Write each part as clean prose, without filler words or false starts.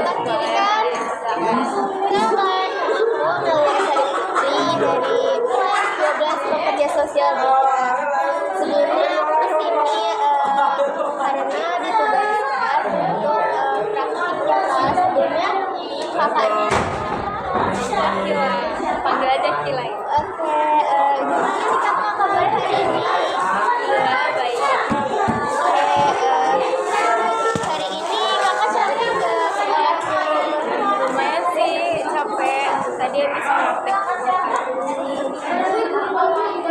kan ini kan kenalkan aku Naura Sari Putri dari kelas 12 pekerja sosial BIPA. Sebelumnya aku kesini karena ditugaskan untuk praktik yang sebelumnya kakaknya Kila, panggil aja Kila. Oke, gimana nih kakak kabar hari ini? Baik. Hari ini kakak capek nggak sekolahnya? Lumayan sih, capek. Tadi habis praktek.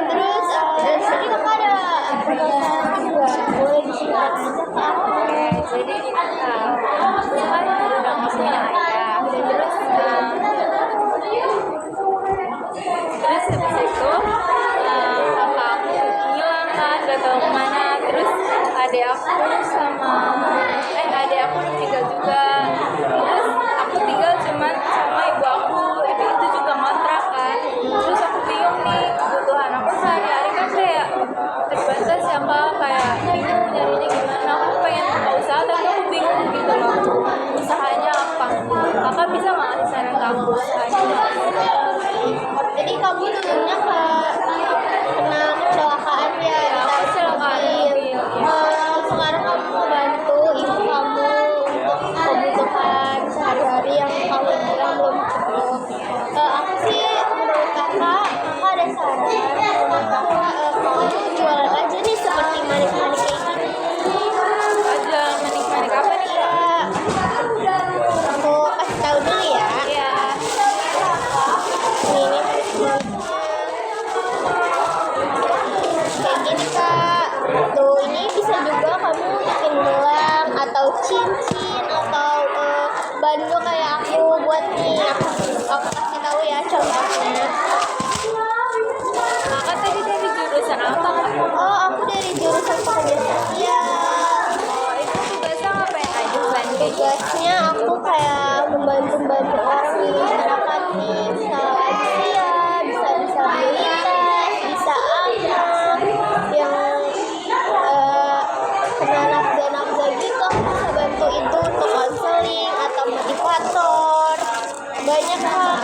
Terus dari sini kakak ada pertanyaan juga, boleh diceritakan aja ke aku. Oke, jadi aku kan udah punya ayah. Terus habis itu kakak aku hilang kan, gak tahu kemana. Terus adik aku udah tinggal juga. Terus aku tinggal cuman sama ibu aku. Ibu itu juga ngontrak kan. Terus aku bingung nih, kebutuhan aku sehari-hari kan kayak terbatas ya Kak, kayak bingung nyarinya gimana. Aku pengen buka usaha tapi aku bingung gitu loh, usahanya apa. Kakak bisa nggak ngasih saran ke aku usahanya? Jadi kamu dulunya kena kecelakaan ya? Aku kecelakaan mobil. Sekarang kamu mau bantu ibu kamu untuk kebutuhan sehari-hari yang kamu bilang belum cukup. Aku sih menurut kakak ada saran. Menurut kakak kamu jualan aja nih seperti manik-manik kayak gini. Aja manik-manik apa nih Kak? Aku kasih tahu dulu ya. Iya. Ini kayak gini kak. Tuh ini bisa juga kamu bikin gelang atau cincin atau bando kayak aku buat nih. Aku kasih tahu ya contohnya. Kakak tadi dari jurusan apa Kak? Oh aku dari jurusan pekerja sosial. Oh, itu tugasnya ngapain aja kan kayak gitu? Tugasnya aku kayak membantu orang di masyarakat nih, bisa lansia, bisa disabilitas, bisa anak yang kena nafza gitu. Aku bisa bantu itu untuk konseling atau motivator, banyak kak.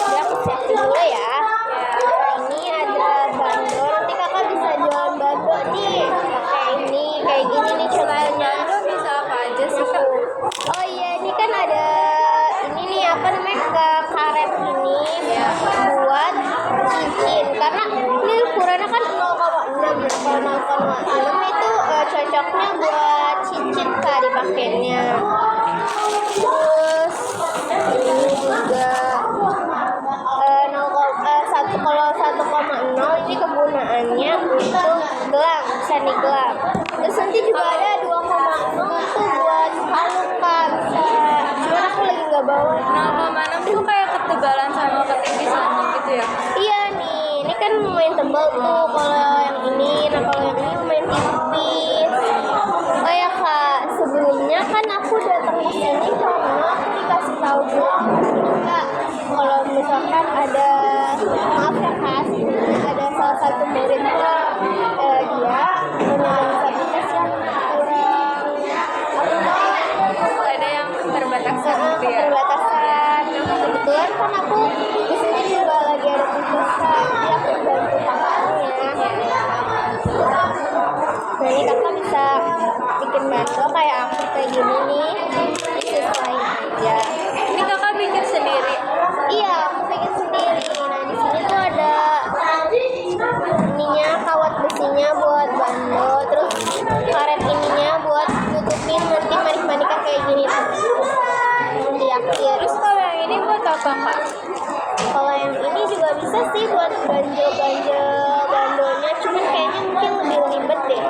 Ya aku siapin dulu ya. Ini ada bando, nanti kakak bisa jualan bando nih. Pakai ini, kayak gini nih contohnya. Bando bisa apa aja sih Kak? Oh iya, ini kan ada ini nih apa namanya karet ini buat cincin. Karena ini ukurannya kan 0,6. Kalau 0,6 itu cocoknya buat cincin kak dipakainya. Terus ini juga kalau 1,0 ini kegunaannya untuk gelang, seni gelang. Terus nanti juga ada 2,0 itu buat kalung kak, bisa. Cuman aku lagi nggak bawa. 0,6 itu kayak ketebalan sama ketipisan gitu ya? Iya nih, ini kan lumayan tebal tuh kalau yang ini. Nah kalau yang ini lumayan tipis. Oh ya kak, sebelumnya kan aku datang ke sini karena aku dikasih tahu kak kalau misalkan ada, maaf ya kak, ada salah satu muridnya dia penyandang disabilitas yang kurang Ada yang keterbatasan gitu ya? keterbatasan. Kebetulan kan aku di sini juga lagi ada tugasan, jadi aku bantu kakaknya. Nah ini kakak bisa bikin bando kayak aku kayak gini nih, disesuaiin aja. Ini kakak bikin sendiri? Iya, aku bikin sendiri. Nah di sini tuh ada ininya, kawat besinya buat bando, terus karet ininya buat nutupin nanti manik-maniknya kayak gini tuh. Di akhir. Terus kalau yang ini buat apa Kak? Kalau yang ini juga bisa sih buat ganjel bandonya, cuman kayaknya mungkin lebih ribet deh.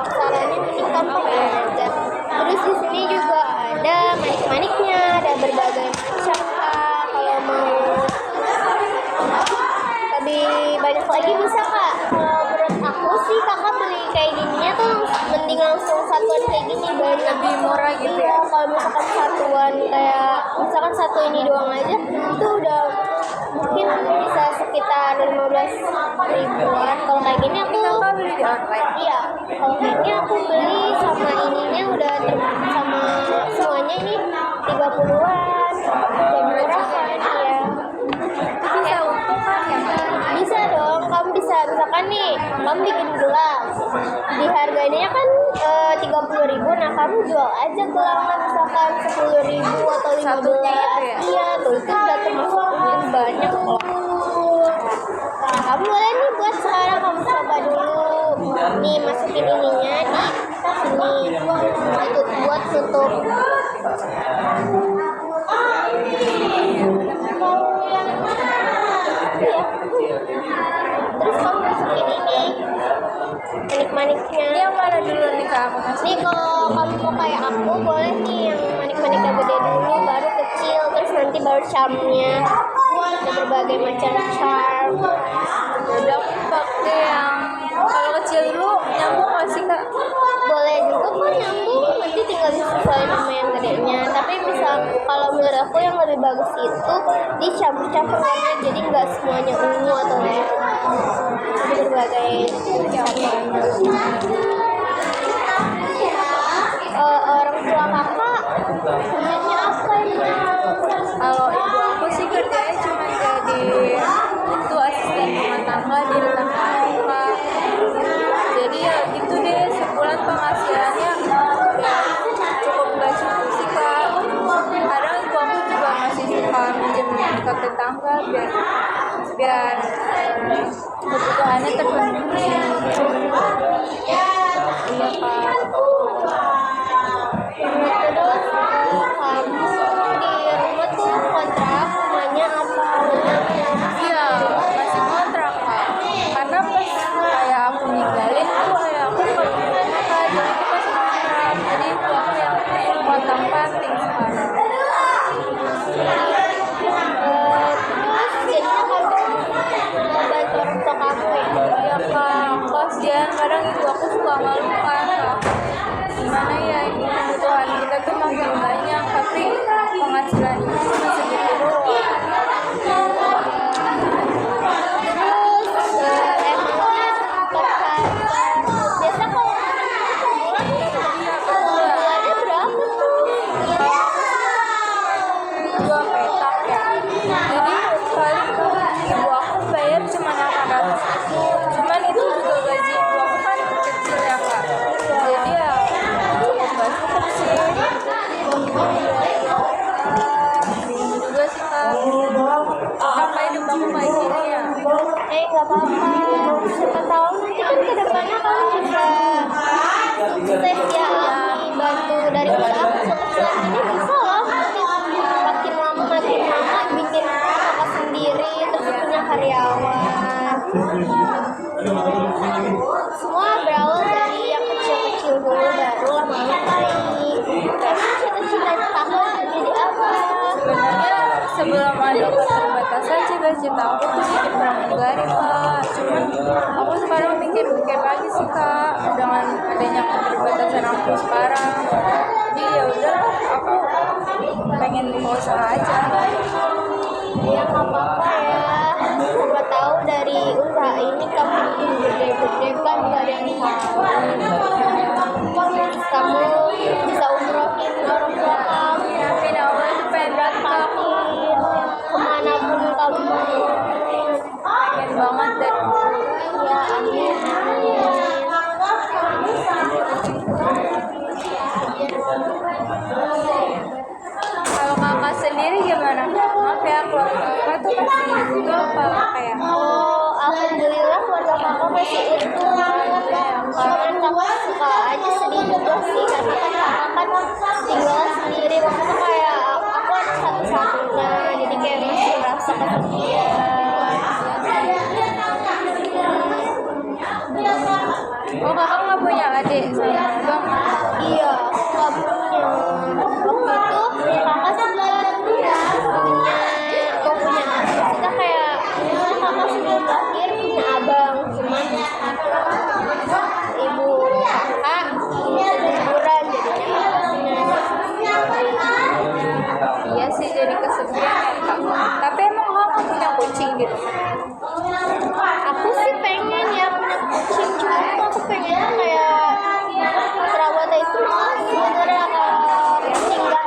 Sarannya mending kamu aja. Terus di sini juga ada manik-maniknya, ada berbagai macam kak. Kalau mau lebih banyak lagi bisa kak. Kalau menurut aku sih kakak beli kayak gininya tuh mending langsung satuan kayak gini, banyak Lebih murah gitu ya? Kalau misalkan satuan kayak misalkan satu ini doang aja itu udah mungkin bisa sekitar 15 ribuan. Kalau kayak gini aku Kakak beli di online. iya, kalau kayak gini aku beli sama ininya udah sama semuanya ini 30-an. Udah murah kan ya. Bisa untung kan ya Kak? Bisa dong, kamu bisa misalkan nih, kamu bikin gelang di harga ininya kan 30.000, nah kamu jual aja gelangnya misalkan 10.000 atau 15. Satunya itu ya? Iya, tuh itu udah termasuk duit banyak loh. Nah, kamu boleh nih buat sekarang kamu coba dulu. Nih masukin ininya di sini, buat tutup. Iya. Terus kamu masukin ini manik-maniknya. Ini yang mana dulu nih Kak? Aku masih Nih kalau kamu mau kayak aku boleh nih yang manik-maniknya gede dulu, baru kecil, terus nanti baru charmnya. Ada berbagai macam charm. udah aku pakai yang kalau kecil dulu nyambung nggak sih Kak? Boleh juga kok nyambung, nanti tinggal disesuaikan sama yang gedenya. Tapi misal kalau menurut aku yang lebih bagus itu dicampur-campur warna, jadi nggak semuanya ungu atau gitu. Jadi berbagai campuran. Orang tua kakak punyanya apa ini? Kalau ibu aku sih kerjanya cuma jadi itu asisten rumah tangga di tetangga aku Kak. Jadi ya gitu deh, sebulan penghasilannya ya cukup gak cukup sih Kak. Kadang ibu aku juga masih suka minjem ke tetangga biar kebutuhannya terpenuhi. Iya Kak. Terus kamu di rumah tuh kontrak rumahnya apa? Iya, masih kontrak Kak. Karena pas kayak aku ninggalin tuh kayak aku nggak punya Kak, jadi itu masih kontrak. Jadi itu aku yang kontrak panting sekarang. Terus jadinya kamu bantu orang tua kamu ya? Iya Kak, kasihan kadang ibu aku suka malu kan Kak. Gimana ya ini kebutuhan kita tuh makin banyak, tapi penghasilan ibu cuma segitu doang. Terus emangnya biasa kalau bulan Iya Kak, bulannya berapa tuh? dua petak ya. Jadi paling ibu aku bayar cuma 800 ribu. Cuman itu juga gaji ibu aku kan kecil ya Kak. Jadi ya cukup gak cukup sih. Bingung juga sih Kak. Kenapa hidup aku kayak gini ya? Nggak apa-apa. Siapa tahu nanti kan ke depannya kamu bisa sukses ya, Ami. Bantu dari aku sukses ini bisa loh. Nanti makin lama bikin usaha sendiri, terus punya karyawan. Semua berawal dari yang kecil-kecil dulu, baru lama-lama naik. Kamu cita-citanya kamu jadi apa? Sebenarnya sebelum ada keterbatasan cita-cita aku tuh jadi pramugari Kak. Cuman aku sekarang mikir-mikir lagi sih Kak, dengan adanya keterbatasan aku sekarang. Jadi ya udah aku pengen buka usaha aja. Ya nggak apa-apa ya. Siapa tahu dari usaha ini kamu bikin gede-gede kan nggak ada yang tahu. Kamu bisa umrohin orang tua kamu. Amin Allah itu pengen banget Kak. Kemanapun kamu mau. Pengen banget deh. Ya amin. Kalau kakak sendiri gimana? Maaf ya, keluarga kakak tuh masih utuh apa kayak? Oh, alhamdulillah keluarga kakak masih utuh. Cuman kakak suka aja sedih juga sih karena kan kakak kan tinggal sendiri, waktu itu kayak aku anak satu-satunya, jadi kayak masih merasa kesepian. Oh kakak nggak punya adik sama abang? Iya, aku nggak punya. Waktu itu kakak sempat punya kita kayak kakak sebelum lahir punya abang, cuman ibu kakak liburan jadinya kakak punya. Iya sih jadi kesepian ya Kak. Tapi emang kakak punya kucing? pengennya kayak perawatnya itu sebenarnya kucing nggak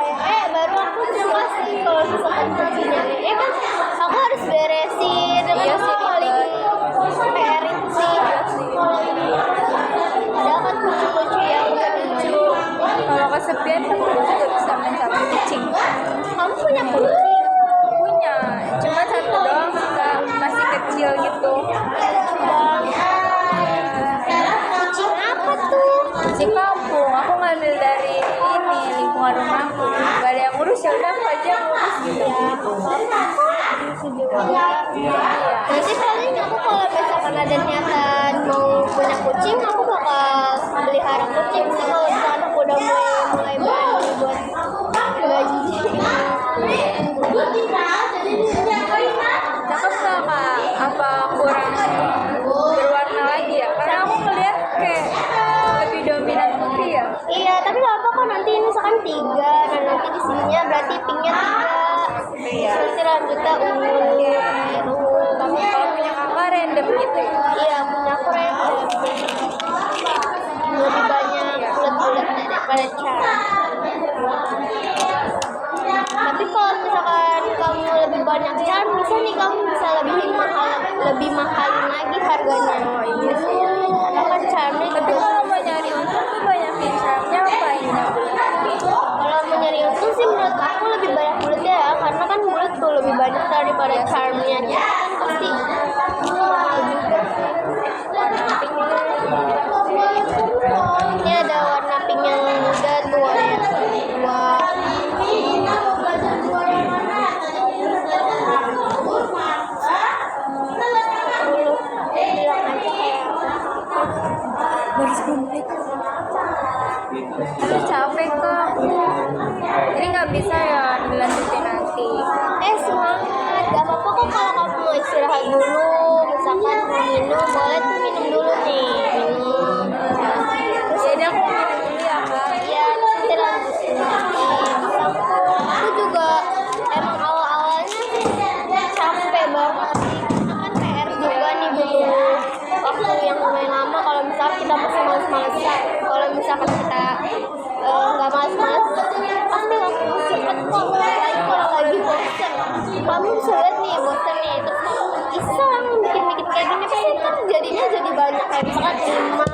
baru aku suka sih kalau misalkan kucingnya kan aku harus beresin Iya sih, paling perit sih padahal kan kucing-kucing yang udah lucu. Kalau kesepian aku juga bisa main sama kucing. Kamu punya kucing? Punya, cuma satu doang sih Kak, masih kecil gitu. Kucing apa tuh? Kucing kampung, aku ngambil dari ini lingkungan rumahku. Gak ada yang ngurus, ya udah aku aja yang ngurus gitu. Nanti paling aku kalau misalkan ada niatan mau punya kucing, aku bakal pelihara kucing sih kalau misalkan aku udah mulai berani buat gaji. Cakep gak Kak? Apa kurang berwarna lagi ya? Karena aku ngeliat kayak lebih dominan putih ya. Iya, tapi gak apa kok nanti misalkan 3 dan nanti di sininya berarti pinknya 3. Nanti rambutnya ungu. Tapi kalau punya kakak random gitu ya. Iya, punya aku random. Lebih banyak bulat-bulat daripada charm. Tapi kalau misalkan kamu lebih banyak charm, bisa nih kamu bisa lebih mahalin lagi harganya. Oh iya sih. Karena kan charmnya Tapi juga. kalau mau nyari untung tuh banyakin charmnya apa ini? Kalau mau nyari untung sih menurut aku lebih banyak bulatnya ya, karena kan bulat tuh lebih banyak daripada charmnya. Jadi kan pasti mahal juga sih. Warna pinknya. Ini ada warna pink yang muda tuh, warna yang tua. Bilang aja kayak Baru 10 menit. Aduh capek Kak. Jadi nggak bisa ya dilanjutin nanti. semangat, gak apa-apa kok kalau kamu mau istirahat dulu, misalkan mau minum, boleh tuh minum dulu nih, minum. Jadi aku minum dulu ya Kak. Ya, nanti lanjutin lagi. Aku juga emang awal-awalnya capek banget sih, karena kan PR juga nih butuh waktu yang lumayan lama. Kalau misalkan kita masih males-malesan, kalau misalkan kita nggak males-males, pasti waktu cepet kok. Apalagi kalau lagi bosen, kamu bisa lihat nih bosen nih, terus iseng bikin-bikin kayak gini, pasti kan jadinya jadi banyak kayak misalkan 5,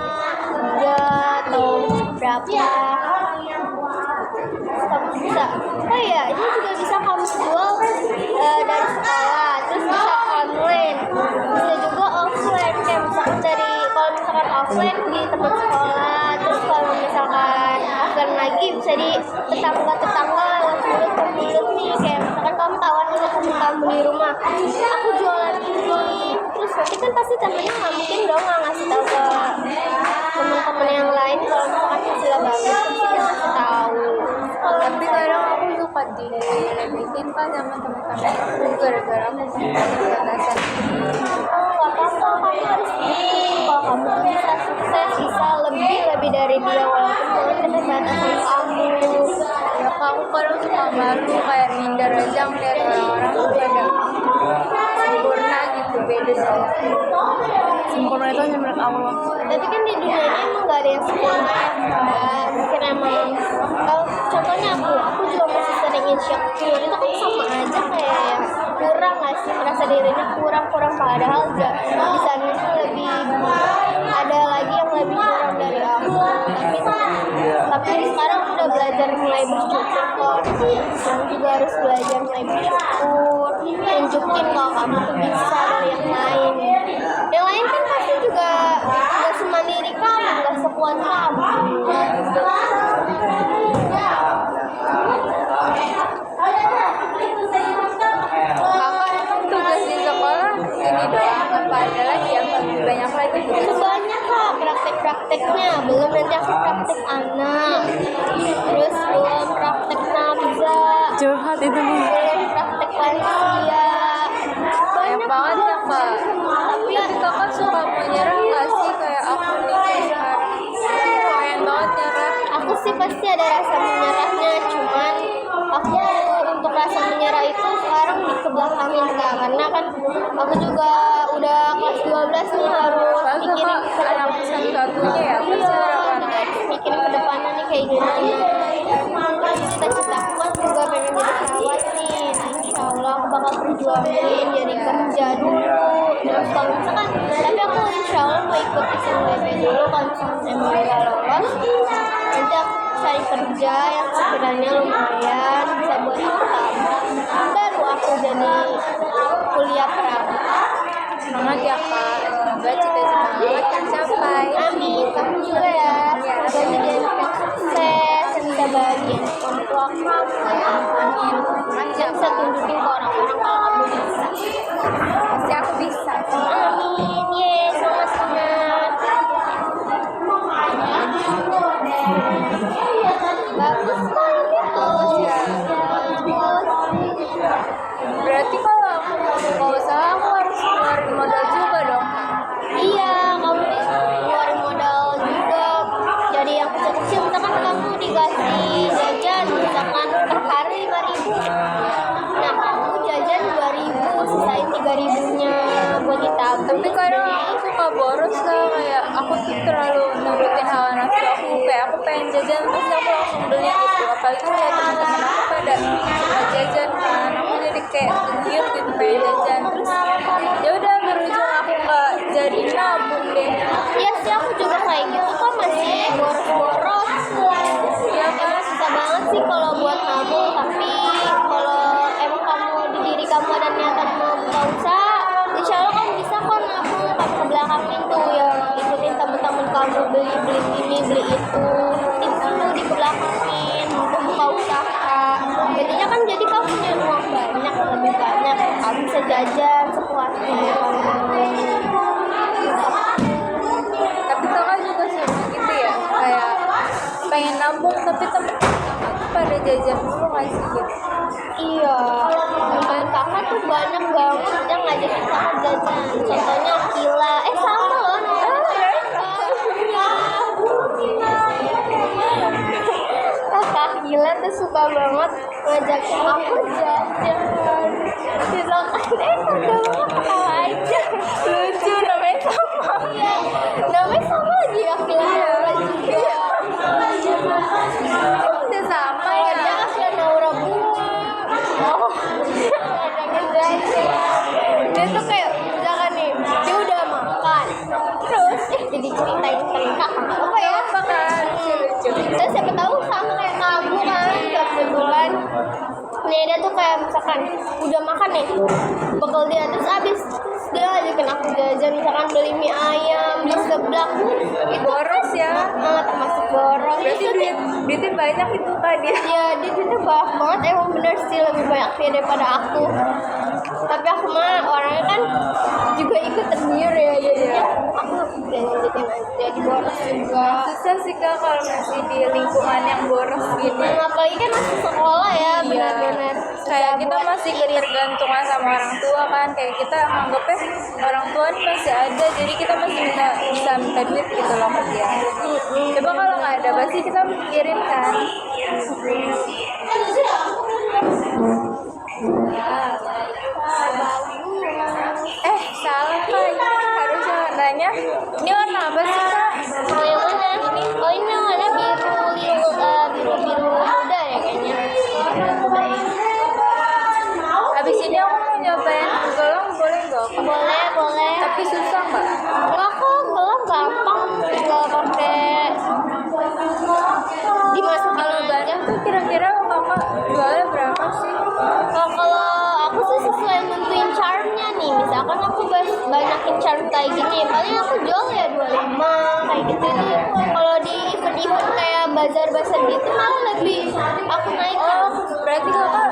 3 atau berapa. Kamu bisa, oh iya ini juga bisa kamu jual dari sekolah, terus bisa online, bisa juga offline, kayak misalkan dari, kalau misalkan offline di tempat sekolah, terus kalau misalkan offline lagi bisa di tetangga-tetangga lewat mulut ke mulut nih, kayak misalkan kamu tawarin ke temen kamu di rumah, aku jualan ini, terus nanti kan pasti temennya nggak mungkin dong nggak ngasih tahu ke teman-teman yang lain kalau misalkan hasilnya bagus, pasti dia ngasih tahu. Tapi kadang aku suka dilebihin kan sama teman-teman aku gara-gara aku punya keterbatasan. Gak apa-apa, kamu harus bikin kalau kamu tuh bisa sukses, bisa lebih dari dia walaupun dengan keterbatasan kamu. Ya Kak, aku kadang suka malu kayak minder aja ngeliat orang-orang tuh pada sempurna gitu, beda sama aku. Sempurna itu hanya menurut Allah. Tapi kan di dunia ini emang gak ada yang sempurna ya Kak. Mungkin emang kalau contohnya aku juga masih sering insecure, itu kan sama aja kayak kurang gak sih, merasa dirinya kurang padahal di sana tuh lebih ada lagi yang lebih kurang dari aku. Tapi sekarang aku udah belajar mulai bersyukur kok. Kamu juga harus belajar mulai bersyukur, tunjukin kalau kamu tuh bisa dari yang lain. Yang lain kan pasti juga gak semandiri kamu, gak sekuat kamu. Kakak tugas di sekolah ini doang apa ada lagi yang lebih banyak lagi tugas? Banyak kak praktek-prakteknya, belum nanti aku praktek anak, terus belum praktek nafza, Curhat itu nih. belum praktek lansia. Banyak banget ya Kak. Tapi Kakak suka menyerah nggak sih kayak aku nih kayak sekarang? Pengen banget nyerah. aku sih pasti ada rasa menyerahnya, cuman aku untuk rasa menyerah itu sekarang dikebelakangin kak, karena kan aku juga udah kelas 12 nih harus Soalnya mikirin kak anakku satu-satunya ya pasti iya, harapan. jadi harus mikirin ke depannya nih kayak gimana. Cita-cita aku kan juga pengen jadi perawat nih. Nah, insya Allah aku bakal perjuangin jadi kerja dulu. Terus kalau misalkan, tapi aku insya Allah mau ikut SNBP dulu. Kalau misalkan emang nggak lolos, nanti aku cari kerja yang sekiranya lumayan bisa buat aku tabung. Baru aku jadi kuliah perawat. Semangat ya kak, semoga cita-cita kakak tercapai. Amin, kamu juga ya. Semoga jadi anak yang sukses, yang bisa bahagiain orang tua kamu. Amin. Dan bisa tunjukin ke orang-orang kalau kamu bisa. Pasti aku bisa. Amin. Yeay, semangat-semangat. Bagus sekali ya. Bagus ya. Berarti kalau aku mau usaha aku harus keluarin modal juga dong. Iya, kamu keluarin modal juga. Jadi yang kecil-kecil, misalkan kamu dikasih jajan, misalkan per hari 5.000. Nah, kamu jajan 2.000, sisain 3.000-nya buat ditabung. Tapi kadang aku suka boros lah, kayak aku tuh terlalu nurutin hawa nafsu aku, kayak aku pengen jajan terus aku langsung beli gitu. Apalagi kayak teman-teman aku pada suka jajan kan, aku jadi kayak giat gitu pengen jajan terus ya udah berujung aku nggak jadi nabung deh. Iya sih, aku juga kayak gitu kan, masih boros-boros. Iya Emang kan? susah banget sih kalau buat nabung, tapi kalau emang kamu di diri kamu ada niatan mau buka usaha, insya Allah kamu bisa kok nabung. Kamu ke belakangin tuh ya, ikutin temen-temen kamu beli ini beli itu, itu di belakangin untuk buka usaha. Jadinya kan jadi kamu punya uang banyak, lebih banyak, kamu bisa jajan sepuasnya. Tapi kakak juga sama gitu ya, kayak pengen nabung tapi temen kakak tuh pada jajan dulu nggak sih gitu. Iya, teman kakak tuh banyak banget yang ngajakin kakak jajan. Contohnya Akila, sama loh namanya. Kakak Akila tuh suka banget ngajakin aku jajan. Misalkan, kadang ketawa aja. Lucu namanya sama. Iya, namanya sama lagi Akila Naura juga. Udah sama Kalau ya. dia Akila Naura bunga. Oh, ngajakin jajan. Dia tuh kayak misalkan nih, dia udah makan, terus jadi ceritain tentang apa ya? Apa kan? Lucu. Terus siapa tahu sama kayak kamu kan, kebetulan nih dia tuh kayak misalkan udah makan nih, bekal dia terus habis dia ngajakin aku jajan, misalkan beli mie ayam di seblak, itu Boros ya. termasuk boros. Berarti Itu duitnya banyak itu kak dia. ya dia duitnya banyak banget, emang bener sih lebih banyak dia daripada aku. Tapi aku mah orangnya kan juga ikut tergiur ya, jadinya aku jajan-jajan aja jadi boros juga. Susah sih kak kalau masih di lingkungan yang boros gini. Apalagi kan masih sekolah ya, benar-benar Kayak kita masih ketergantungan sama orang tua kan, kayak kita anggapnya orang tua ini masih ada, jadi kita masih bisa minta duit gitu loh ke dia. Coba kalau nggak ada pasti kita mikirin kan. Salah kak, harusnya nanya ini warna apa sih kak? Oh yang mana? Oh ini yang mana biru muda ya kayaknya. Muda ini. Habis ini aku mau nyobain gelang, boleh nggak? Boleh. Tapi susah nggak? Enggak kok, gelang gampang, tinggal pakai dimasukin Kalau aja. banyak tuh kira-kira kakak jualnya berapa sih? Kalau aku sih sesuai nentuin charmnya nih, misalkan aku banyakin charm kayak gini, paling aku jual ya 25 kayak gitu nih. Kalau di event-event kayak bazar-bazar gitu malah lebih aku naikin. Oh, berarti kakak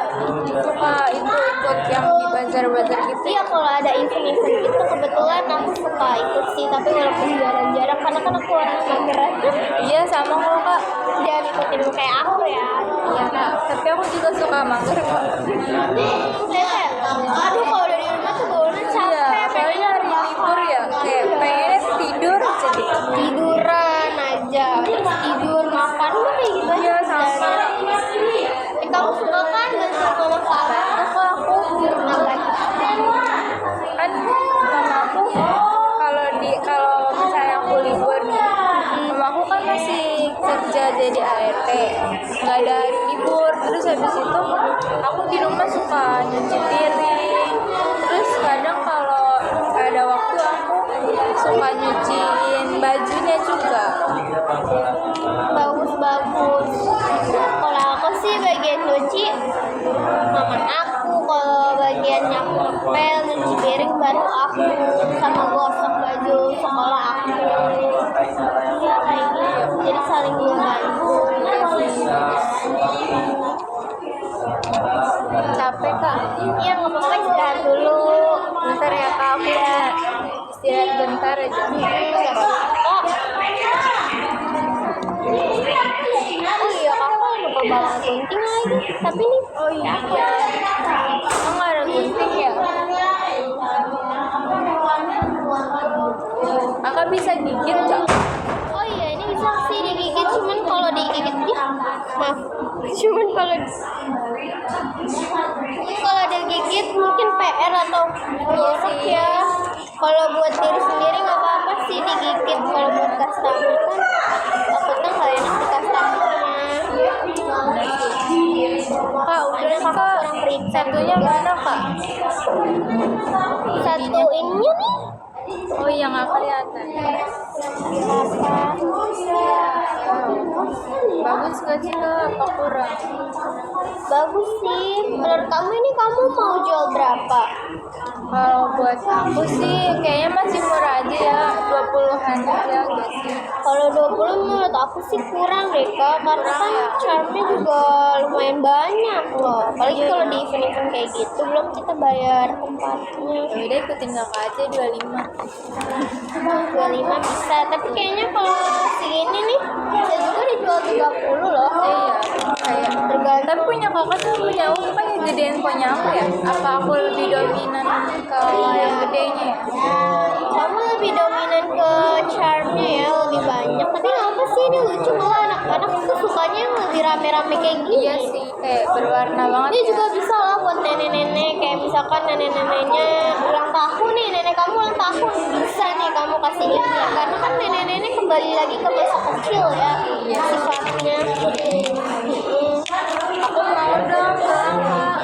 suka ikut yang di bazar-bazar gitu? Iya, kalau ada event-event itu kebetulan aku suka ikut sih, tapi walaupun jarang-jarang karena kan aku orang mageran. Iya sama kok kak. Jangan ikutin kayak aku ya. Iya kak, tapi aku juga suka mager kok. Kayak, aduh kalau dari rumah tuh baunya Iya, capek, apalagi hari libur ya, kayak pengennya tidur aja gitu. tiduran aja, terus tidur makan udah kayak gitu aja. Iya sama. Kamu suka kan bantu mama kamu? Kok aku Kenapa? kan mama aku kerja jadi ART, nggak ada hari libur. Terus habis itu aku di rumah suka nyuci piring. Terus kadang kalau ada waktu aku suka nyuciin bajunya juga. Bagus. Kalau aku sih bagian nyuci mama aku, kalau bagian nyapu ngepel nyuci piring baru aku, sama gosok baju sekolah aku. Iya kayak gitu, jadi saling membantu. Capek kak? Iya nggak apa-apa, istirahat dulu. Bentar ya kak, aku ya istirahat bentar aja. Oh iya, kakak lupa bawa gunting lagi. Tapi nih, Oh iya, kamu nggak ada gunting ya? Kakak bisa gigit nggak? oh iya ini bisa sih digigit, cuman kalau digigit ya, maaf, cuman kalau digigit mungkin PR atau ngorok ya. Kalau buat diri sendiri nggak apa-apa sih digigit. Kalau buat customer kan takutnya nggak enak di customernya. Kak, udah kak. Satunya mana kak? Satu ininya nih. Oh iya, nggak kelihatan. Bagus nggak sih kak? Apa kurang? Bagus sih. Menurut kamu ini kamu mau jual berapa? Kalau buat aku sih kayaknya masih murah aja ya, 20-an aja gitu. Kalau 20 menurut aku sih kurang deh kak, karena kan charmnya juga lumayan banyak loh. Apalagi kalau di event-event kayak gitu, belum kita bayar tempatnya. Ya udah ikutin kakak aja 25. 25 bisa, tapi kayaknya kalau segini nih bisa juga dijual 30 loh. Iya, kayak Tergantung. tapi punya kakak tuh punya aku kan yang gedein punya aku ya. Apa aku lebih dominan ke yang gedenya ya? Kamu lebih dominan ke charmnya ya, lebih banyak. Tapi nggak apa sih, ini lucu, malah anak-anak tuh sukanya yang lebih rame-rame kayak gini. Iya sih, kayak berwarna banget. Ini ya. juga bisa lah buat nenek-nenek, kayak misalkan nenek-neneknya ulang tahun nih, nenek kamu ulang tahun, bisa nih kamu kasih ini, karena kan nenek-nenek kembali lagi ke masa kecil ya, sifatnya. Aku mau dong gelang kak.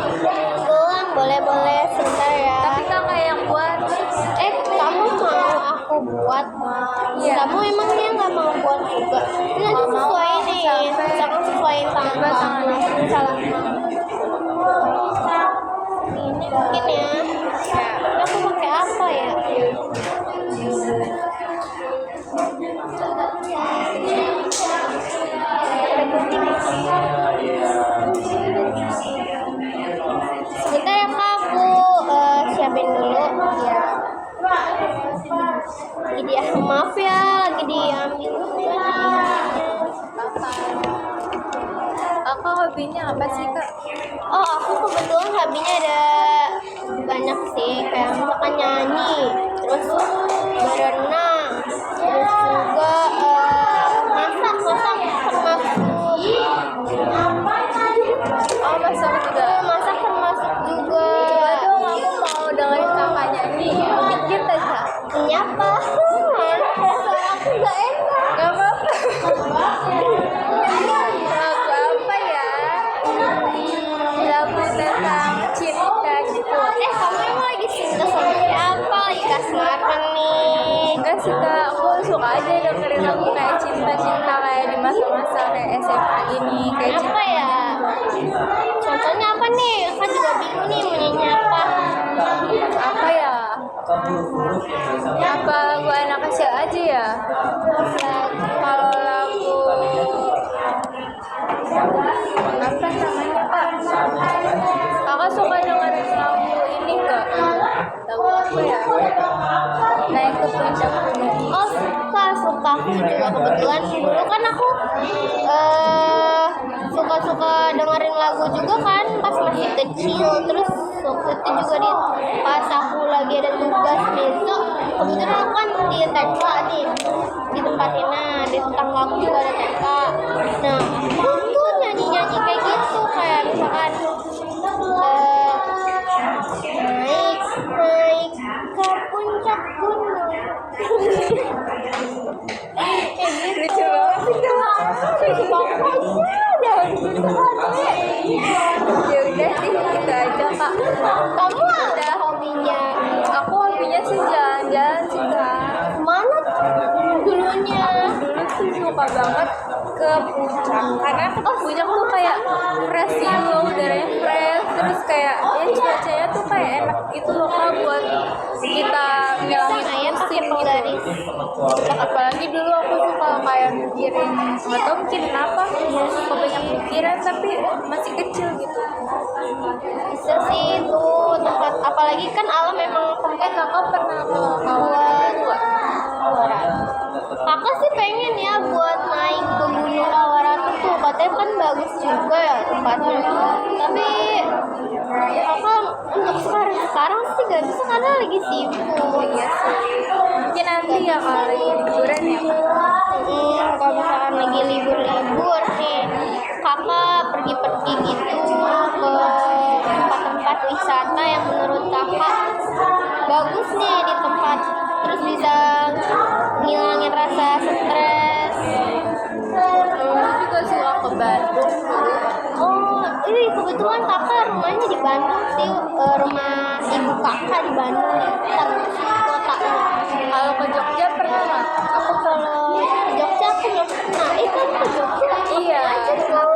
Gelang boleh sebentar ya. Tapi kakak yang buat. Kamu mau aku buat? Iya. Kamu emangnya nggak mau buat juga? Ini nanti Nggak mau, sesuai nih, capek. misalkan sesuaiin tangan Coba tangan kamu. aku. Misalkan ini mungkin ya. Ini aku pakai apa ya? Sebentar ya kak, aku siapin dulu. Ya. Maaf ya, lagi diambil. Kakak hobinya apa sih kak? Oh, aku kebetulan hobinya ada banyak sih, kayak misalkan nyanyi, terus berenang, terus juga masak termasuk. Oh masak juga. Masak termasuk juga. Coba dong aku mau dengerin kakak nyanyi dikit aja. Nyapa? Suara aku gak enak. Gak apa-apa. Lagu apa ya? Lagu tentang cinta gitu. Kamu emang lagi cinta sama siapa? Lagi kasmaran nih. Enggak sih kak, aku suka aja dengerin lagu kayak cinta-cinta kayak di masa-masa kayak SMA ini kayak Apa ya? Contohnya apa nih? Kan juga bingung nih mau nyanyi apa. apa ya? Apa lagu anak kecil aja ya? Kalau lagu apa namanya kak? Kakak suka dengerin lagu ini nggak? Lagu apa ya? Naik ke puncak gunung. Oh suka aku juga kebetulan dulu kan aku suka dengerin lagu juga kan pas masih kecil. Terus waktu itu juga pas aku lagi ada tugas besok, kebetulan aku kan di TK nih, di tempat ini di tetangga aku juga ada TK. Nah aku tuh nyanyi kayak gitu, kayak misalkan naik ke puncak gunung. Lucu banget sih kak. Ya udah sih gitu aja kak. Kamu ada hobinya? Aku hobinya sih jalan-jalan sih kak. Mana tuh dulunya? Dulu tuh suka banget ke puncak karena ke puncak tuh kayak fresh gitu, udaranya fresh, terus kayak ya cuacanya tuh kayak enak gitu loh kak buat kita ngilangin Saya pakai pusing gitu. penggaris. Apalagi dulu aku suka kayak mikirin, nggak tahu mikirin apa, suka banyak pikiran tapi masih kecil gitu. Bisa sih itu tempat, apalagi kan alam memang tempat. Kakak pernah ke Buat kakak sih pengen ya buat naik ke Gunung Kawaratu tuh, katanya kan bagus juga ya tempatnya. Tapi kakak untuk sekarang sih gak bisa karena lagi sibuk. Iya sih. Mungkin nanti ya kalau lagi liburan ya. Kalau misalkan lagi libur nih, kakak pergi-pergi gitu ke tempat-tempat wisata yang menurut kakak bagus nih di tempat, terus bisa ngilangin rasa stres. Aku juga suka ke Bandung dulu. Oh, ini kebetulan kakak rumahnya di Bandung sih, rumah ibu kakak di Bandung nih, tapi kota. Kalau ke Jogja pernah nggak? Aku kalau ke Jogja aku belum pernah. Kan ke Jogja? Iya. Aja dong.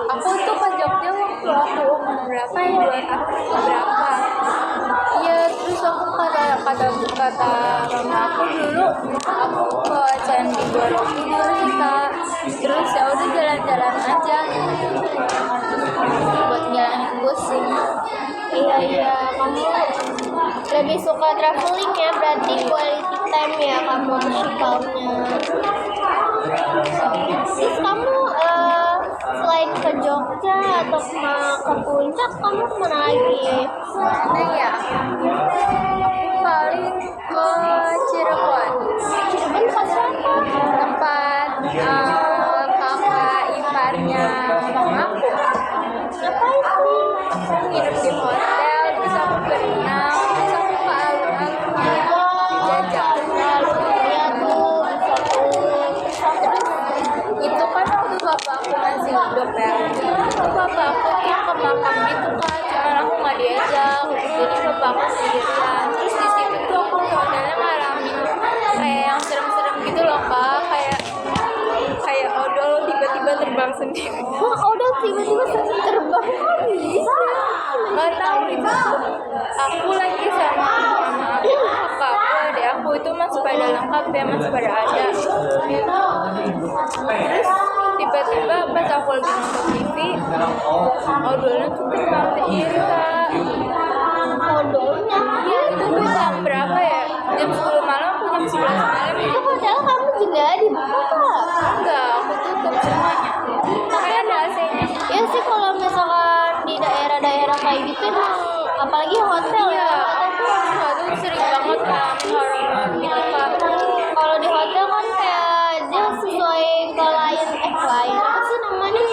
Aku tuh ke Jogja waktu aku umur berapa ya, 2 tahun berapa. Iya, terus aku kata mama aku dulu, aku ke Candi Borobudur sih kak. Terus ya udah jalan-jalan aja buat ngilangin pusing. Iya, kamu lebih suka traveling ya, berarti quality time ya kamu sukanya. Terus kamu selain ke Jogja atau ke puncak, kamu kemana lagi? Mana ya? Aku paling ke Cirebon. Cirebon pas siapa? Tempat kakak iparnya mama aku. Ngapain sih? Aku nginep di hotel, terus aku berenang, terus aku ke alun-alunnya jajan. Iya tuh, bisa tuh. Terus itu kan waktu bapak aku masih hidup ya, itu bapak aku tuh ke makam gitu kan, cuman aku nggak diajak, jadi bapak aku sendirian. Terus di situ tuh aku di hotelnya ngalamin kayak yang serem-serem gitu loh kak, kayak odol tiba-tiba terbang sendiri. Wah, udah tiba-tiba terbang kok bisa? Nggak tahu itu aku lagi sama mama aku, kakak aku, adik aku itu masih pada lengkap ya, masih pada ada. Terus tiba-tiba pas aku lagi nonton TV, odolnya tuh terbang sendiri kak. Odolnya? Ya itu tuh jam berapa ya? Jam 10 malam, aku jam 11 malam. Itu hotel kamu juga dibuka kok? Enggak, aku tutup semuanya. Makanya ada AC-nya. Ya sih kalau misalkan di daerah-daerah kayak gitu emang, apalagi hotel ya. Aduh sering banget kan horor gitu kan. Kalau di hotel kan kayak dia sesuai klien apa sih namanya,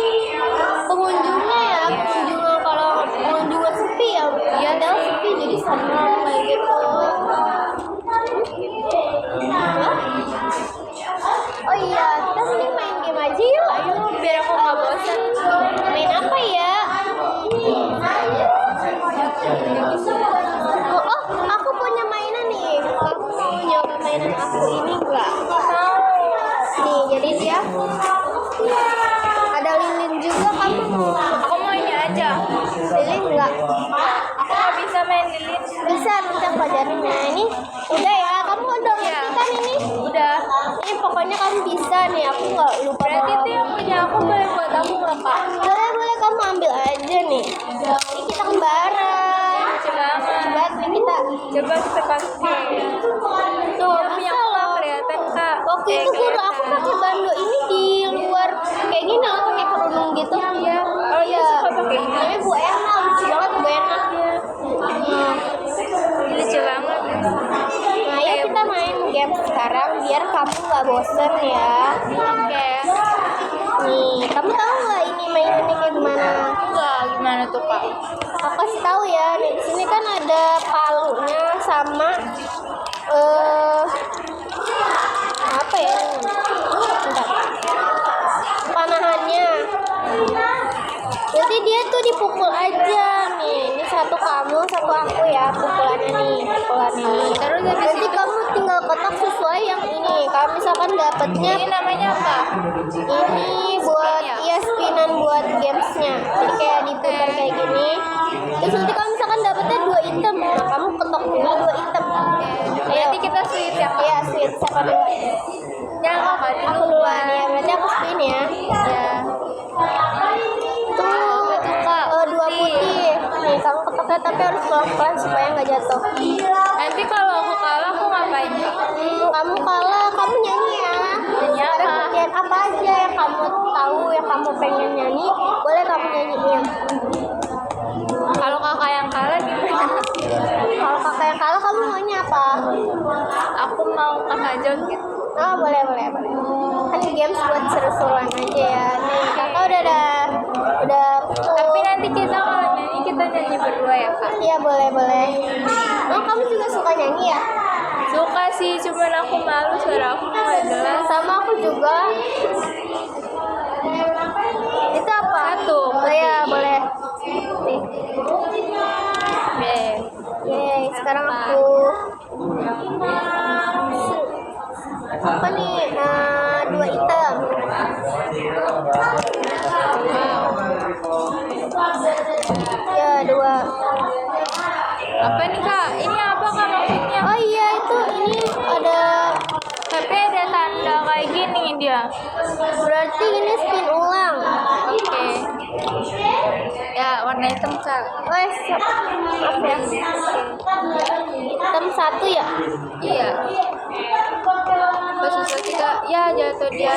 pengunjungnya ya, pengunjungnya. Kalau pengunjungnya sepi ya, Iya hotel sih. sepi jadi serem kayak gitu. Oh iya, kita mending main game aja yuk. Ayo biar aku nggak bosan. Main apa ya? Oh, aku punya mainan nih. Kamu mau nyoba mainan aku ini enggak? Nih, jadi dia ada lilin juga. Kamu mau? Aku mau ini aja. Lilin enggak? Aku nggak bisa main lilin. Bisa, nanti aku ajarin ya. Ini udah ya, kamu udah Iya. ngerti kan ini? Udah. Ini pokoknya kamu bisa nih, aku nggak lupa. Berarti itu yang punya aku boleh buat aku nggak kak? Boleh, kamu ambil aja nih. Ini kita kembaran. Coba nih kita. Coba kita pakai. Tuh, Yang punya bisa aku loh. nggak kelihatan kak. Waktu itu guru aku pakai bando ini di luar kayak gini loh, pakai kerudung gitu. Iya. Oh iya, suka pakai ini. Namanya Bu Ena, lucu banget Bu Ena. Lucu banget. Nah, yuk kita main game sekarang biar kamu nggak bosen ya. Oke. Nih, kamu tahu nggak ini mainannya kayak gimana? Enggak, gimana tuh kak? Aku kasih tahu ya. Nih, di sini kan ada palunya sama apa ya? Bentar. Panahannya. aku ya pukulannya nih. Terus habis Nanti itu kamu tinggal kotak sesuai yang ini. Kalau misalkan dapatnya ini namanya apa? ini buat iya spinan buat gamesnya. Jadi kayak diputar kayak gini. Terus nanti kalau misalkan dapatnya 2 item, nah kamu ketok dulu 2 item. Ayo Nanti kita sweet ya. iya sweet siapa dulu? Yang apa Aku duluan ya. Berarti aku spin ya. Ya. Tuh Itu Kak. 2 putih. Nih kamu ketoknya tapi harus pelan-pelan supaya nggak jatuh. Nanti kalau aku kalah aku ngapain? Kamu kalah, kamu nyanyi ya. Nyanyi apa? Bagian apa aja yang kamu tahu, yang kamu pengen nyanyi, boleh kamu nyanyiin. Kalau kakak yang kalah gimana? Kalau kakak yang kalah, kamu maunya apa? Aku mau kakak joget. Oh, boleh. Kan games buat seru-seruan aja ya. Nih, kakak udah Tapi nanti kita kalau nyanyi kita nyanyi berdua ya Kak. Iya, boleh. Oh, kamu juga suka nyanyi ya? Suka sih, cuman aku malu suara aku nggak jelas. Sama aku juga. Itu apa? Satu. Oh ya, boleh. Nih. Oke. Yeay, sekarang aku apa nih? 2 item. Ya, 2. Apa nih Kak? Ini apa Kak maksudnya? Oh iya, ini ada. Tapi ada tanda kayak gini dia. Berarti ini spin ulang. Oke. Ya warna hitam Kak. Wes, maaf ya. Item 1 ya? Iya. Pas susah kita, ya jatuh dia.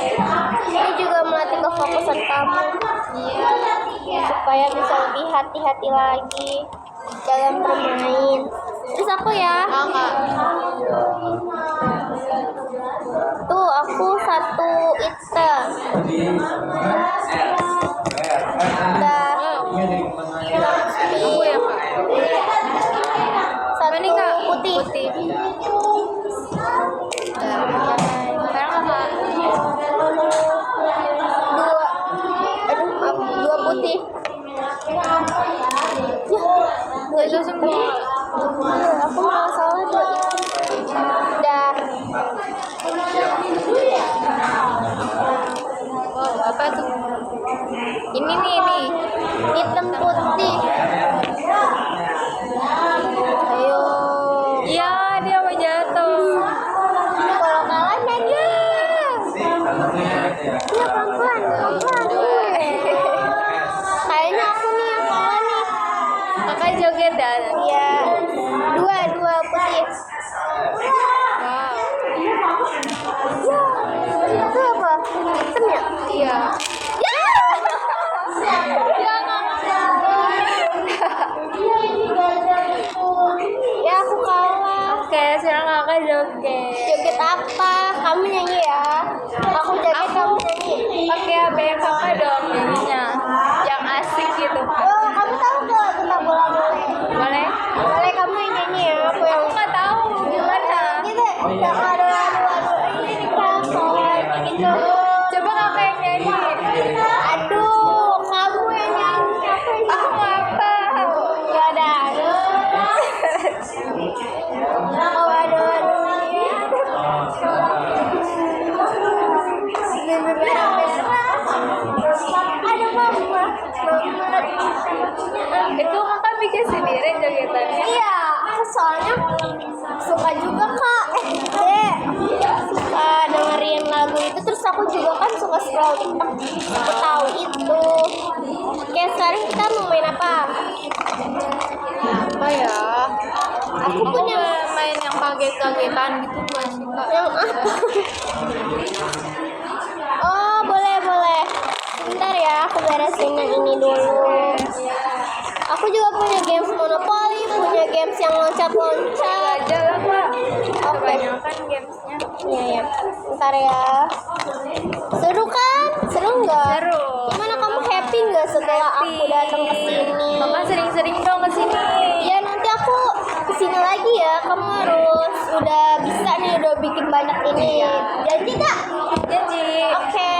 Ini juga melatih kefokusan kamu. Iya. Supaya bisa lebih hati-hati lagi dalam bermain. Terus aku ya. Kakak. Tuh, aku 1 item. Udah. Aku ya Kak. Apa nih Kak? Putih. Sekarang Kakak. 2 putih. Ya, Itu semua. aku nggak salah 2 item. Udah. Wow, apa tuh? Ini nih. Hitam putih. Ayo. Iya, dia mau jatuh. Kalau kalah nyanyi. Iya, pelan-pelan. Kayaknya aku nih yang kalah nih. Kakak joget ya? Iya. 2 putih. Wow. Ya. Itu apa? Hitam ya? Iya. Ya. Ya, aku kalah. Oke, sekarang kakak joget. Joget apa? Kamu nyanyi ya. Aku joget, kamu nyanyi. Pakai HP kakak dong nyanyinya. Yang asik gitu. Oh, kamu tahu nggak kita bola boleh? Boleh? Boleh, kamu yang nyanyi ya. Aku yang Aku nggak tahu gimana. gitu. Ya, aduh. Ini kakak gitu. Coba kakak yang nyanyi. Aduh, kamu yang nyanyi. Aku apa? Gak ada. Oh, aduh. Aduh, mama. Itu kakak bikin sendiri jogetannya. Iya, aku soalnya suka juga kak. Suka dengerin lagu itu. Terus aku juga kan suka scroll TikTok. Aku tahu itu. Oke, sekarang kita mau main apa? Apa ya? Aku punya main yang kaget-kagetan gitu buat sih kak. yang apa? Oh, boleh. Bentar ya, aku beresin yang ini dulu. Aku juga punya games Monopoly, punya games yang loncat-loncat. Aja lah kak. Oke. Kebanyakan gamesnya. Iya. Bentar ya. Seru kan? Seru nggak? Seru. Gimana kamu happy nggak setelah aku datang ke sini? Kakak sering-sering dong kesini. Ya nanti aku kesini lagi ya. Kamu harus udah bisa nih, udah bikin banyak ini. Janji nggak? Janji. Oke.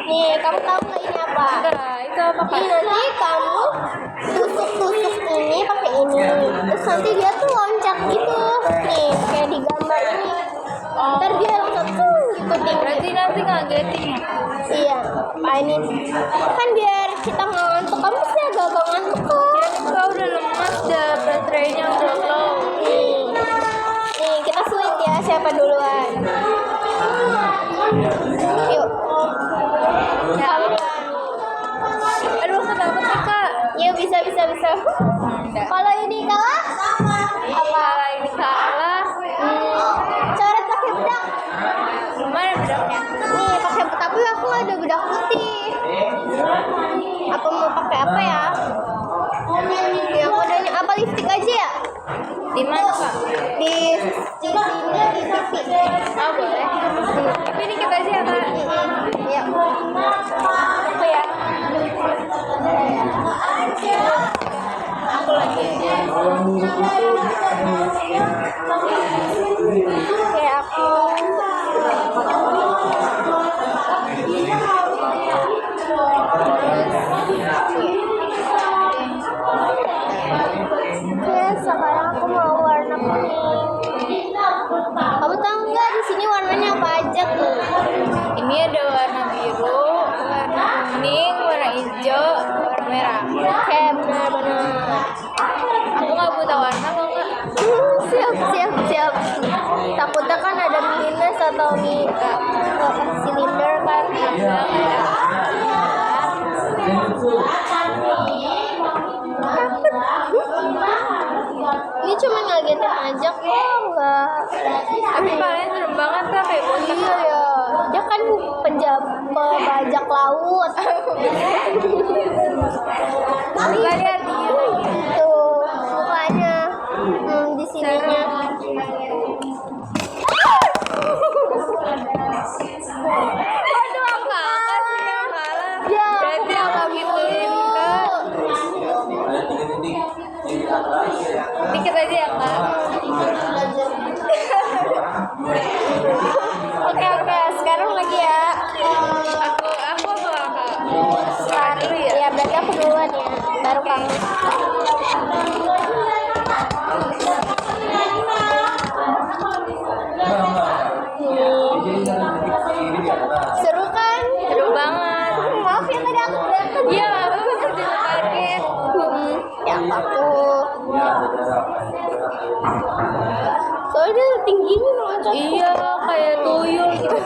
Nih, kamu tahu nggak ini apa? Enggak, itu apa nanti kamu tusuk-tusuk ini pakai ini. Terus nanti dia tuh loncat gitu. Nih, kayak di gambar ini. Ntar dia loncat tuh gitu tinggi. Berarti nanti ngagetin ya? Iya, ini kan biar kita nggak ngantuk. Kamu sih agak ngantuk kok. Kau udah lemas dah, baterainya udah low. Nih, kita swing ya, siapa duluan? Yuk. Kamu duluan. Aduh, aku takut nih, Kak. Yuk, bisa. Enggak. Kalau ini kalah, apa? Kalau ini kalah, Coret pakai bedak. mana bedaknya? Nih, pakai tapi aku ada bedak putih. Apa mau pakai apa ya? Yang modalnya apa, lipstick aja ya? Di mana, Kak? Di sini di pipi. Oh, boleh. Tapi ini kita aja ya, Kak. Ya. Aku ya. Aku lagi. Kayak aku. Oke, sekarang aku mau warna kuning. Kamu tahu nggak di sini warnanya apa aja tuh? Ini ada warna biru, warna kuning, warna hijau, warna merah. Oke, benar-benar. Aku nggak buta warna kok, Kak. Siap. Takutnya kan ada minus atau silinder kan. Ini cuma ngagetin aja kok, enggak. Tapi kalian serem banget, Kak, kayak botak. Iya ya, dia kan pembajak laut. Nggak lihat dia. Tuh mukanya, di sininya. Aduh, Kakak sih yang kalah. Ya, Berarti aku gituin, Kak. Dikit aja ya, Kak. Oke, sekarang lagi ya. Aku apa, Kak? Sekarang ya, berarti aku duluan ya, baru kamu. Seru kan? Seru banget. Maaf ya tadi aku teriak. Iya, aku jadi kaget. Ya aku. Soalnya tingginya loncat. Iya, kayak tuyul gitu.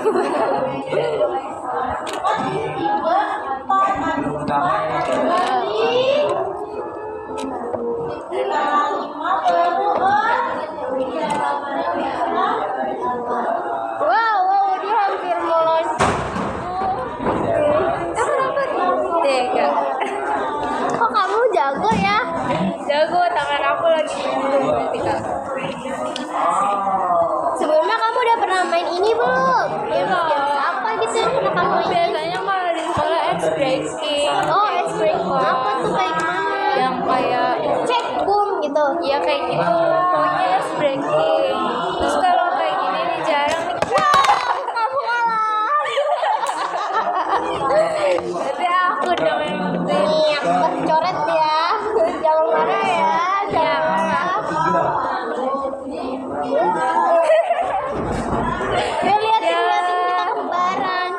Wow, dia hampir mau loncat. Kenapa? Tega. Kok kamu jago ya? Jago, tangan aku lagi berarti, Kak. Sebelumnya kamu udah pernah main ini belum? Belum. Apa gitu yang pernah kamu main? Biasanya kalau di sekolah ice breaking. Oh, ice breaking. Apa tuh kayak gimana? Yang kayak Cek boom gitu. ya kayak gitu. Pokoknya ice breaking. Terus kalau kayak gini nih jarang nih. Kamu kalah. Berarti aku dong yang penting. Nih, aku kasih coret ya. Jangan marah ya. Jangan marah. Ya, liatin kita kembaran.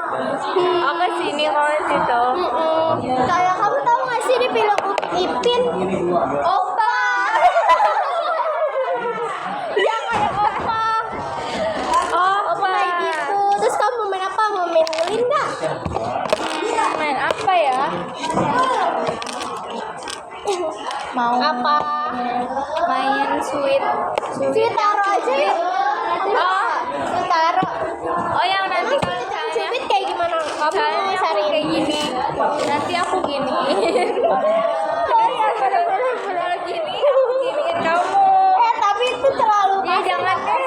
Aku kesini kalau situ. Kayak kamu tahu nggak sih di film Upin Ipin? Opa. Iya kayak opa. Oh, Opa kayak gitu. Terus kamu main apa? Mau main lilin nggak? main apa ya? Mau Apa? main sweet. Sweet taro aja ya. Oh. Sweet taro. Oh, yang nanti kalau Sweet misalnya kayak gimana? Kamu misalnya aku cari kayak gini. Nanti aku gini. Kalau gini, aku giniin kamu. Tapi itu terlalu Ya, jangan deh.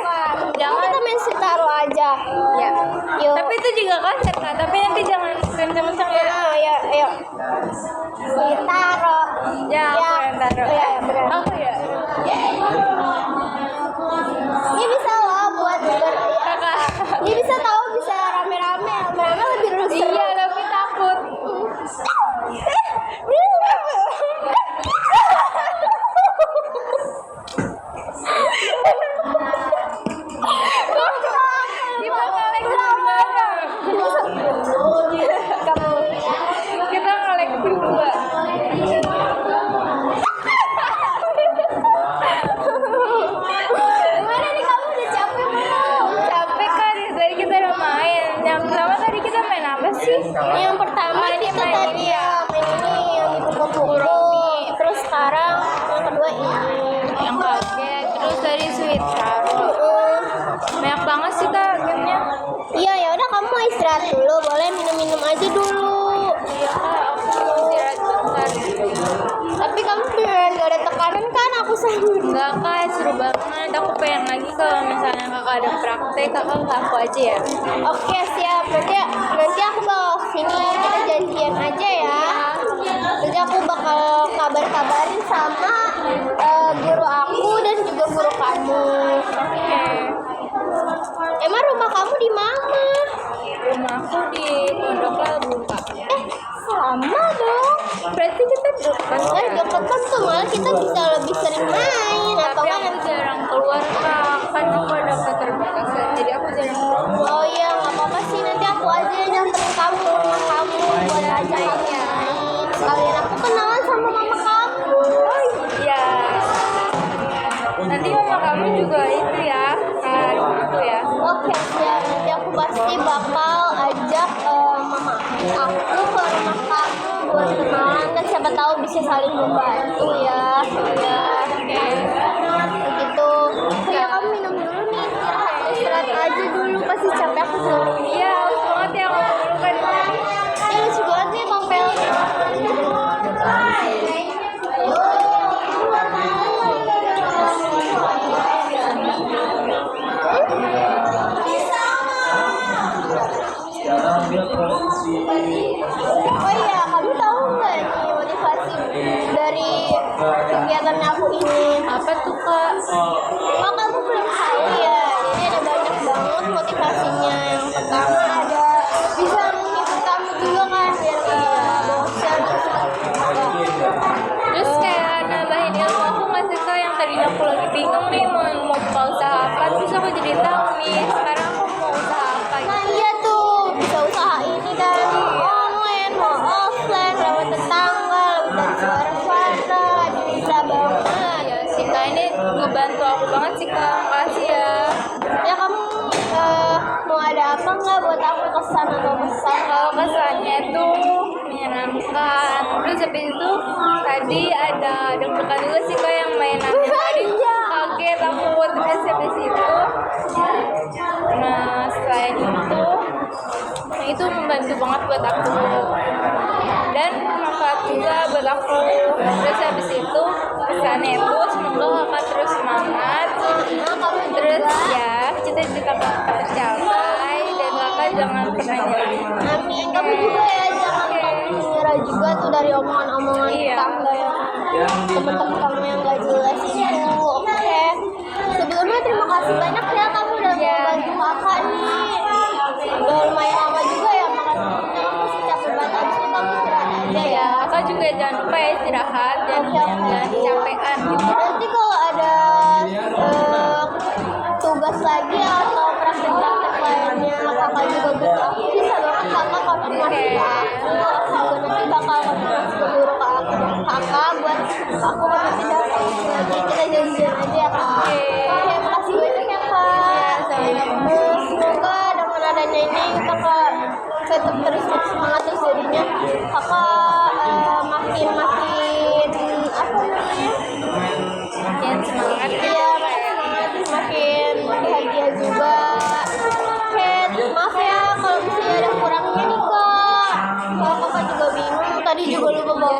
Jangan. Kita main sweet taro aja. Ya. Yuk. Tapi itu juga kasar, Kak. Tapi nanti jangan kenceng-kenceng ya. Ayo. Sweet taro. Ya, aku yang taruh. Iya, benar. Aku ya. Ini bisa loh buat Kakak. Ini bisa tahu bisa rame-rame lebih seru. Iya, tapi takut. Yang pertama Oh, ini itu main tadi ini ya, main ini yang dipukul-pukul. Kuromi. Terus sekarang yang kedua ini. yang kaget, terus dari Sweet Taro. Banyak banget sih kak gamenya. Iya ya udah kamu istirahat dulu, boleh minum-minum aja dulu. Iya kak, aku mau istirahat bentar. Tapi kamu beneran gak ada tekanan kan aku sama. Enggak kak, seru banget. Aku pengen lagi kalau misalnya kakak ada praktek, kakak ke aku aja ya. Oke siap, nanti aku bakal sini kita janjian aja ya. Nanti aku bakal kabarin sama guru aku dan juga guru kamu. Oke. Emang rumah kamu di mana? Rumah aku di Pondok Labu kak. Sama dong. Berarti kita dekat ya? Deketan tuh malah kita bisa lebih sering main atau Tapi kan aku jarang keluar kak, kan aku ada keterbatasan, jadi aku jarang keluar. oh iya nggak apa-apa sih nanti aku aja yang nyamperin kamu ke rumah kamu buat ajak kamu main. Sekalian aku kenalan sama mama kamu. Iya. Nanti mama kamu juga itu ya, kak gitu ya. Oke siap, nanti aku pasti bakal ajak mama aku ke rumah kamu buat kenalan dan siapa tahu bisa saling membantu ya. Ya. Begitu. Ya kamu minum dulu nih, istirahat aja dulu pasti capek aku dulu. Iya, haus banget ya ngomong kan. Ini lucu banget nih tompel. Oh iya, kamu tahu nggak nih motivasi dari kegiatan aku ini? Apa tuh kak? Oh kamu belum tahu ya, jadi ada banyak banget motivasinya. Yang pertama ada bisa menghibur kamu juga kan, biar nggak bosan. Terus kayak nambahin ilmu aku nggak sih kak, yang tadinya aku lagi bingung nih mau buka usaha apa, terus aku jadi tahu nih sekarang aku mau usaha apa Nah gitu. iya tuh, bisa usaha ini dari online, mau offline, lewat tetangga, lewat dari suara-suara, bisa banget. Iya sih kak, ini ngebantu aku banget sih kak, makasih ya. Ya kamu mau ada apa nggak buat aku kesan atau pesan? Kalau kesannya tuh menyenangkan. Terus habis itu tadi ada deg-degan juga sih kak yang mainan tadi Iya. kaget aku. Terus habis itu nah selain itu membantu banget buat aku dan bermanfaat juga buat aku. Terus habis itu pesannya itu semoga kakak terus semangat, terus ya cita-cita kakak tercapai dan kakak jangan pernah nyerah. Amin. Kamu juga ya jangan kamu menyerah juga tuh dari omongan-omongan Iya. tetangga yang teman-teman kamu yang gak jelas itu. Oke. Sebelumnya terima kasih banyak ya kamu udah Iya. membantu kakak nih. Udah lumayan lama juga ya makanya kamu pasti capek banget. Abis itu kamu istirahat aja ya. Ya, kakak juga jangan lupa ya istirahat dan Oke, oke. jangan capean gitu. Nanti kalau ada tugas lagi atau praktek-praktek lainnya kakak juga butuh aku bisa banget kakak konfirmasi ke aku juga nanti bakal konfirmasi ke guru kakak buat aku nanti datang lagi kita janjian aja ya kak. Oke makasih banyak ya kak. Semoga dengan adanya ini kakak tetap terus semangat terus jadinya kakak makin apa namanya Makin semangat ya. iya makin bahagia juga. Oke, maaf ya kalau misalnya ada kurangnya nih kak. Kalau kakak juga bingung, tadi juga lupa bawa